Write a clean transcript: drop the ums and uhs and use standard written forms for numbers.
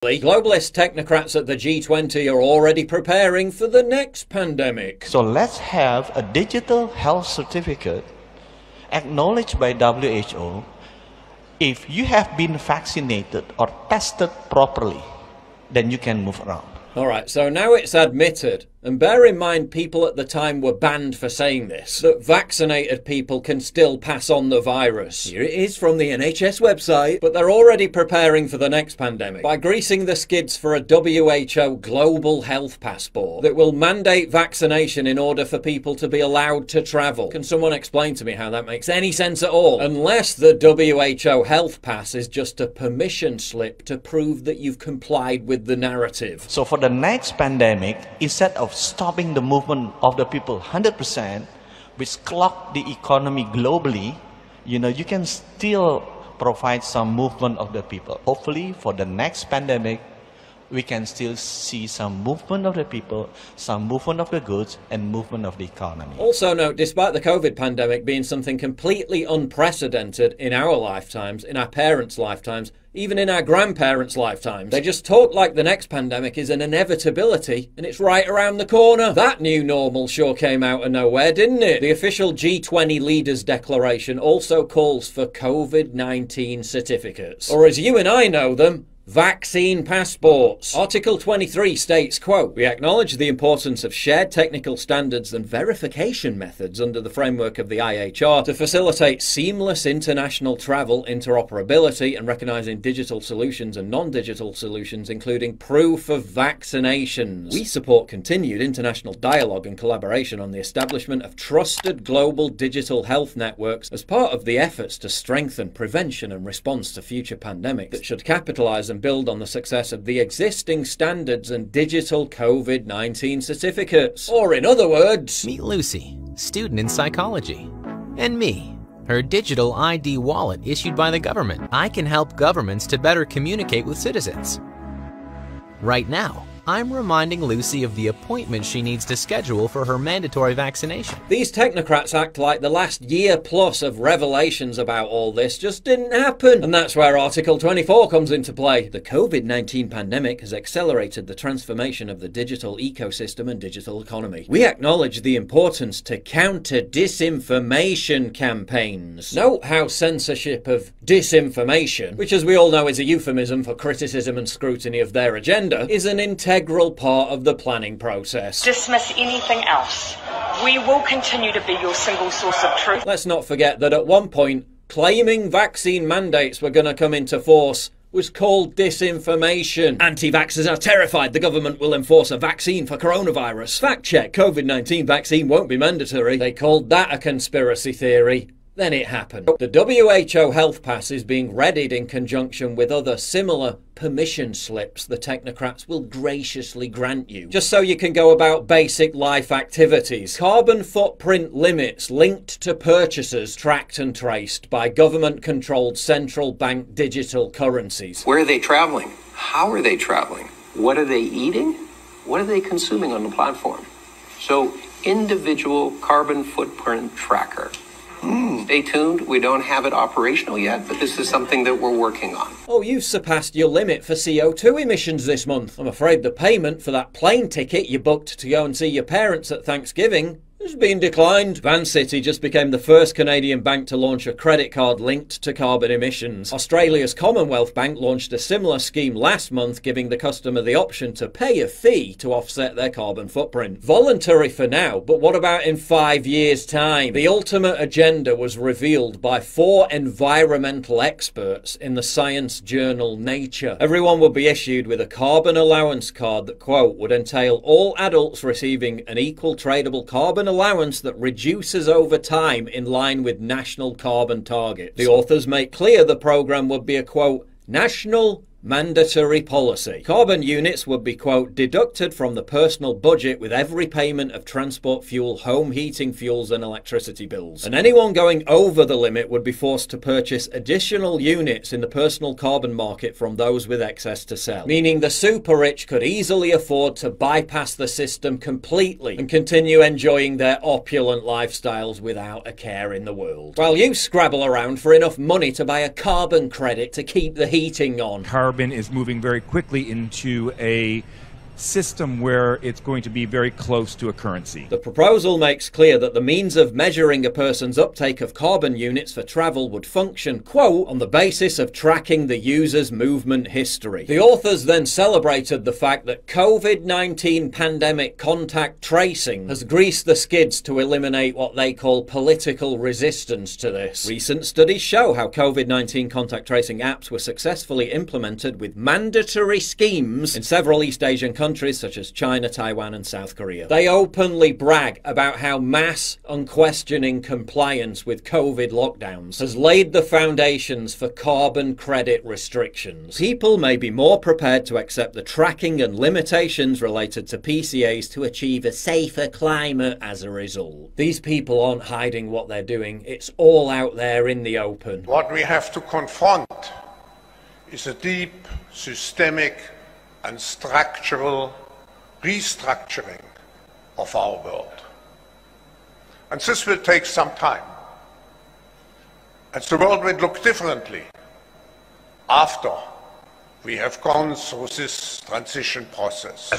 Globalist technocrats at the G20 are already preparing for the next pandemic. So let's have a digital health certificate acknowledged by WHO if you have been vaccinated or tested properly, then you can move around. Alright, so now it's admitted, and bear in mind people at the time were banned for saying this, that vaccinated people can still pass on the virus. Here it is from the NHS website, but they're already preparing for the next pandemic by greasing the skids for a WHO global health passport that will mandate vaccination in order for people to be allowed to travel. Can someone explain to me how that makes any sense at all? Unless the WHO health pass is just a permission slip to prove that you've complied with the narrative. So for the next pandemic, instead of stopping the movement of the people 100%, which clog the economy globally, you can still provide some movement of the people. Hopefully, for the next pandemic, we can still see some movement of the people, some movement of the goods, and movement of the economy. Also note, despite the COVID pandemic being something completely unprecedented in our lifetimes, in our parents' lifetimes, even in our grandparents' lifetimes, they just talk like the next pandemic is an inevitability and it's right around the corner. That new normal sure came out of nowhere, didn't it? The official G20 Leaders Declaration also calls for COVID-19 certificates, or as you and I know them, vaccine passports. Article 23 states, quote, "We acknowledge the importance of shared technical standards and verification methods under the framework of the IHR to facilitate seamless international travel, interoperability, and recognizing digital solutions and non-digital solutions, including proof of vaccinations. We support continued international dialogue and collaboration on the establishment of trusted global digital health networks as part of the efforts to strengthen prevention and response to future pandemics that should capitalize and build on the success of the existing standards and digital COVID-19 certificates." Or in other words, meet Lucy, student in psychology, and me, her digital ID wallet issued by the government. I can help governments to better communicate with citizens. Right now, I'm reminding Lucy of the appointment she needs to schedule for her mandatory vaccination. These technocrats act like the last year plus of revelations about all this just didn't happen. And that's where Article 24 comes into play. The COVID-19 pandemic has accelerated the transformation of the digital ecosystem and digital economy. We acknowledge the importance to counter disinformation campaigns. Note how censorship of disinformation, which as we all know is a euphemism for criticism and scrutiny of their agenda, is an integral part of the planning process. Dismiss anything else. We will continue to be your single source of truth. Let's not forget that at one point, claiming vaccine mandates were going to come into force was called disinformation. Anti-vaxxers are terrified the government will enforce a vaccine for coronavirus. Fact check, COVID-19 vaccine won't be mandatory. They called that a conspiracy theory. Then it happened. The WHO Health Pass is being readied in conjunction with other similar permission slips the technocrats will graciously grant you, just so you can go about basic life activities. Carbon footprint limits linked to purchases tracked and traced by government-controlled central bank digital currencies. Where are they traveling? How are they traveling? What are they eating? What are they consuming on the platform? So, individual carbon footprint tracker. Stay tuned, we don't have it operational yet, but this is something that we're working on. Oh, you've surpassed your limit for CO2 emissions this month. I'm afraid the payment for that plane ticket you booked to go and see your parents at Thanksgiving has been declined. Van City just became the first Canadian bank to launch a credit card linked to carbon emissions. Australia's Commonwealth Bank launched a similar scheme last month, giving the customer the option to pay a fee to offset their carbon footprint. Voluntary for now, but what about in 5 years' time? The ultimate agenda was revealed by 4 environmental experts in the science journal Nature. Everyone would be issued with a carbon allowance card that, quote, would entail all adults receiving an equal tradable carbon allowance that reduces over time in line with national carbon targets. The authors make clear the program would be a, quote, national mandatory policy. Carbon units would be, quote, deducted from the personal budget with every payment of transport fuel, home heating fuels and electricity bills. And anyone going over the limit would be forced to purchase additional units in the personal carbon market from those with excess to sell. Meaning the super rich could easily afford to bypass the system completely and continue enjoying their opulent lifestyles without a care in the world. While you scrabble around for enough money to buy a carbon credit to keep the heating on. carbon is moving very quickly into a system where it's going to be very close to a currency. The proposal makes clear that the means of measuring a person's uptake of carbon units for travel would function, quote, on the basis of tracking the user's movement history. The authors then celebrated the fact that COVID-19 pandemic contact tracing has greased the skids to eliminate what they call political resistance to this. Recent studies show how COVID-19 contact tracing apps were successfully implemented with mandatory schemes in several East Asian countries such as China, Taiwan and South Korea. They openly brag about how mass, unquestioning compliance with COVID lockdowns has laid the foundations for carbon credit restrictions. People may be more prepared to accept the tracking and limitations related to PCAs to achieve a safer climate as a result. These people aren't hiding what they're doing. It's all out there in the open. What we have to confront is a deep, systemic and structural restructuring of our world. And this will take some time. And the world will look differently after we have gone through this transition process.